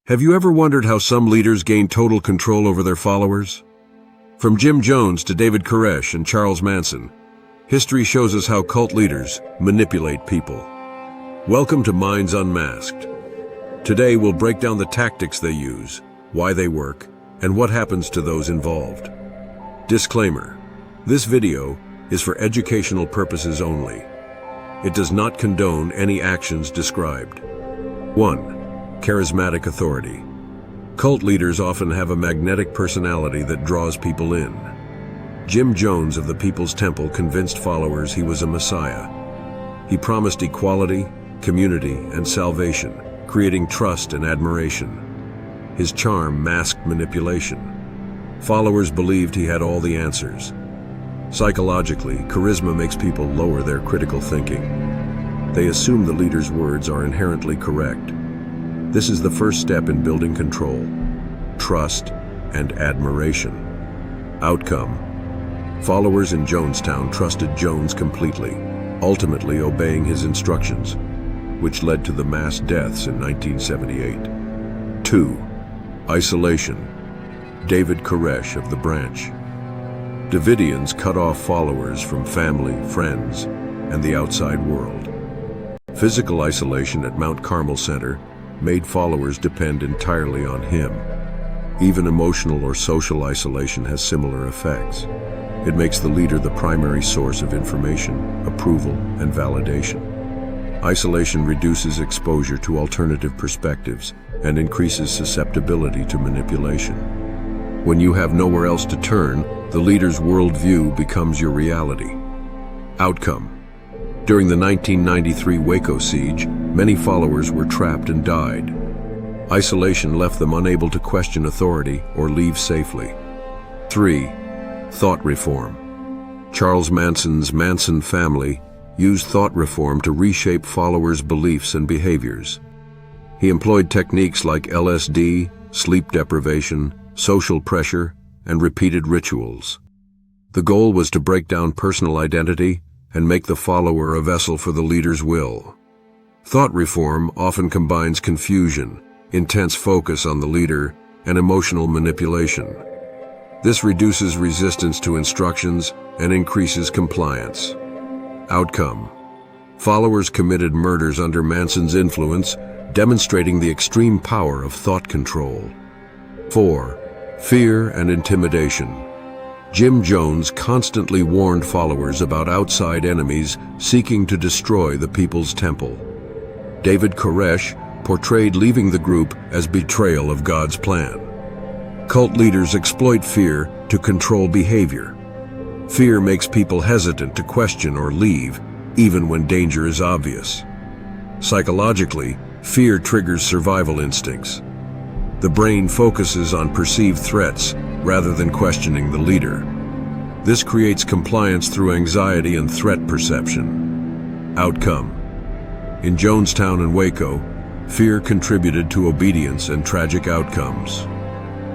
Have you ever wondered how some leaders gain total control over their followers? From Jim Jones to David Koresh and Charles Manson, history shows us how cult leaders manipulate people. Welcome to Minds Unmasked. Today we'll break down the tactics they use, why they work, and what happens to those involved. Disclaimer: this video is for educational purposes only. It does not condone any actions described. 1. Charismatic authority. Cult leaders often have a magnetic personality that draws people in. Jim Jones of the People's Temple convinced followers he was a messiah. He promised equality, community, and salvation, creating trust and admiration. His charm masked manipulation. Followers believed he had all the answers. Psychologically, charisma makes people lower their critical thinking. They assume the leader's words are inherently correct. This is the first step in building control, trust, and admiration. Outcome: followers in Jonestown trusted Jones completely, ultimately obeying his instructions, which led to the mass deaths in 1978. 2. Isolation. David Koresh of the Branch. Davidians cut off followers from family, friends, and the outside world. Physical isolation at Mount Carmel Center made followers depend entirely on him. Even emotional or social isolation has similar effects. It makes the leader the primary source of information, approval, and validation. Isolation reduces exposure to alternative perspectives and increases susceptibility to manipulation. When you have nowhere else to turn, the leader's worldview becomes your reality. Outcome: during the 1993 Waco siege, many followers were trapped and died. Isolation left them unable to question authority or leave safely. 3. Thought reform. Charles Manson's Manson family used thought reform to reshape followers' beliefs and behaviors. He employed techniques like LSD, sleep deprivation, social pressure, and repeated rituals. The goal was to break down personal identity and make the follower a vessel for the leader's will. Thought reform often combines confusion, intense focus on the leader, and emotional manipulation. This reduces resistance to instructions and increases compliance. Outcome: followers committed murders under Manson's influence, demonstrating the extreme power of thought control. 4. Fear and intimidation. Jim Jones constantly warned followers about outside enemies seeking to destroy the People's Temple. David Koresh portrayed leaving the group as betrayal of God's plan. Cult leaders exploit fear to control behavior. Fear makes people hesitant to question or leave, even when danger is obvious. Psychologically, fear triggers survival instincts. The brain focuses on perceived threats rather than questioning the leader. This creates compliance through anxiety and threat perception. Outcome: in Jonestown and Waco, fear contributed to obedience and tragic outcomes.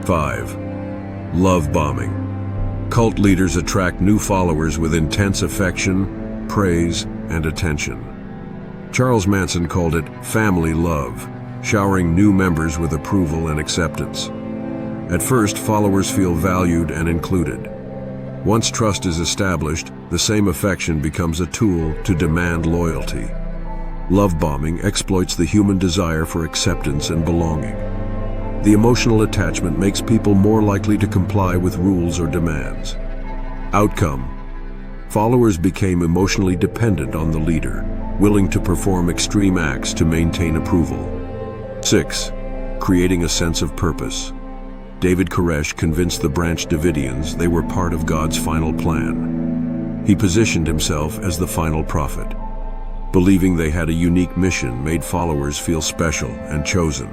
5. Love bombing. Cult leaders attract new followers with intense affection, praise, and attention. Charles Manson called it family love, showering new members with approval and acceptance. At first, followers feel valued and included. Once trust is established, the same affection becomes a tool to demand loyalty. Love bombing exploits the human desire for acceptance and belonging. The emotional attachment makes people more likely to comply with rules or demands. Outcome: followers became emotionally dependent on the leader, willing to perform extreme acts to maintain approval. 6. Creating a sense of purpose. David Koresh convinced the Branch Davidians they were part of God's final plan. He positioned himself as the final prophet. Believing they had a unique mission made followers feel special and chosen.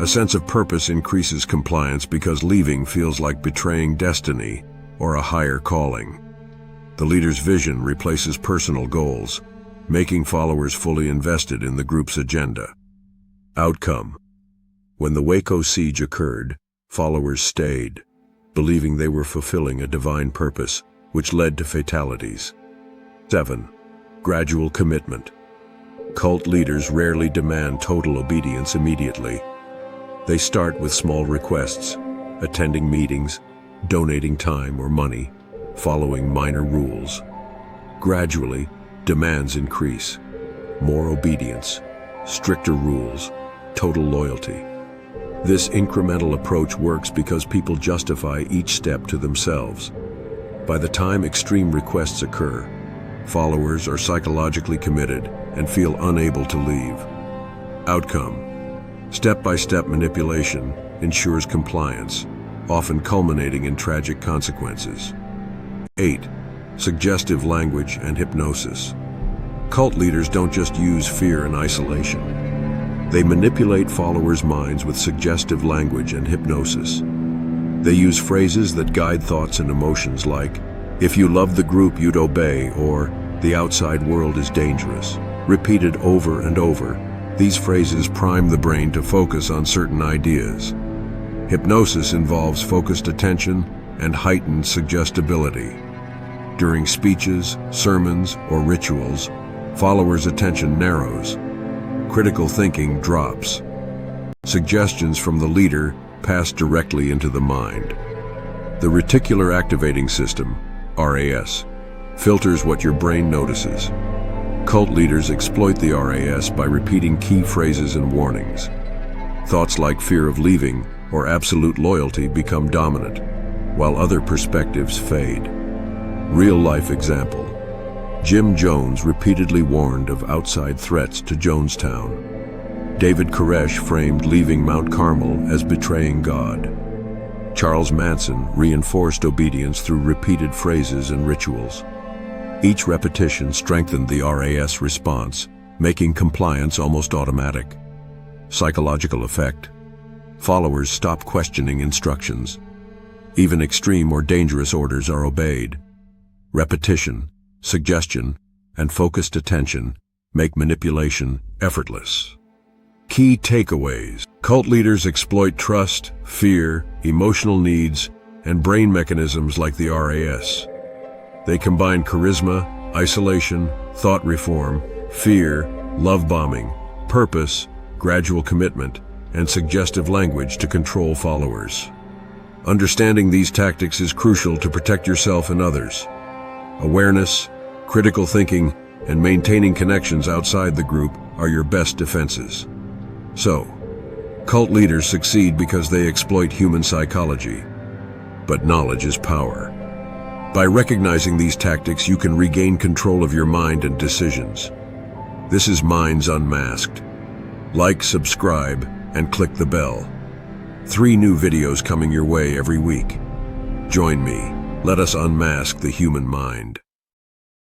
A sense of purpose increases compliance because leaving feels like betraying destiny or a higher calling. The leader's vision replaces personal goals, making followers fully invested in the group's agenda. Outcome: when the Waco siege occurred, followers stayed, believing they were fulfilling a divine purpose, which led to fatalities. 7. Gradual commitment. Cult leaders rarely demand total obedience immediately. They start with small requests, attending meetings, donating time or money, following minor rules. Gradually, demands increase. More obedience, stricter rules, total loyalty. This incremental approach works because people justify each step to themselves. By the time extreme requests occur, followers are psychologically committed and feel unable to leave. Outcome: step-by-step manipulation ensures compliance, often culminating in tragic consequences. 8. Suggestive language and hypnosis. Cult leaders don't just use fear and isolation. They manipulate followers' minds with suggestive language and hypnosis. They use phrases that guide thoughts and emotions like, "If you love the group, you'd obey," or "The outside world is dangerous." Repeated over and over, these phrases prime the brain to focus on certain ideas. Hypnosis involves focused attention and heightened suggestibility. During speeches, sermons, or rituals, followers' attention narrows. Critical thinking drops. Suggestions from the leader pass directly into the mind. The reticular activating system, RAS, filters what your brain notices. Cult leaders exploit the RAS by repeating key phrases and warnings. Thoughts like fear of leaving or absolute loyalty become dominant, while other perspectives fade. Real-life example: Jim Jones repeatedly warned of outside threats to Jonestown. David Koresh framed leaving Mount Carmel as betraying God. Charles Manson reinforced obedience through repeated phrases and rituals. Each repetition strengthened the RAS response, making compliance almost automatic. Psychological effect: followers stop questioning instructions. Even extreme or dangerous orders are obeyed. Repetition, suggestion, and focused attention make manipulation effortless. Key takeaways: cult leaders exploit trust, fear, emotional needs, and brain mechanisms like the RAS. They combine charisma, isolation, thought reform, fear, love bombing, purpose, gradual commitment, and suggestive language to control followers. Understanding these tactics is crucial to protect yourself and others. Awareness, critical thinking, and maintaining connections outside the group are your best defenses. So, cult leaders succeed because they exploit human psychology. But knowledge is power. By recognizing these tactics, you can regain control of your mind and decisions. This is Minds Unmasked. Like, subscribe, and click the bell. 3 new videos coming your way every week. Join me. Let us unmask the human mind.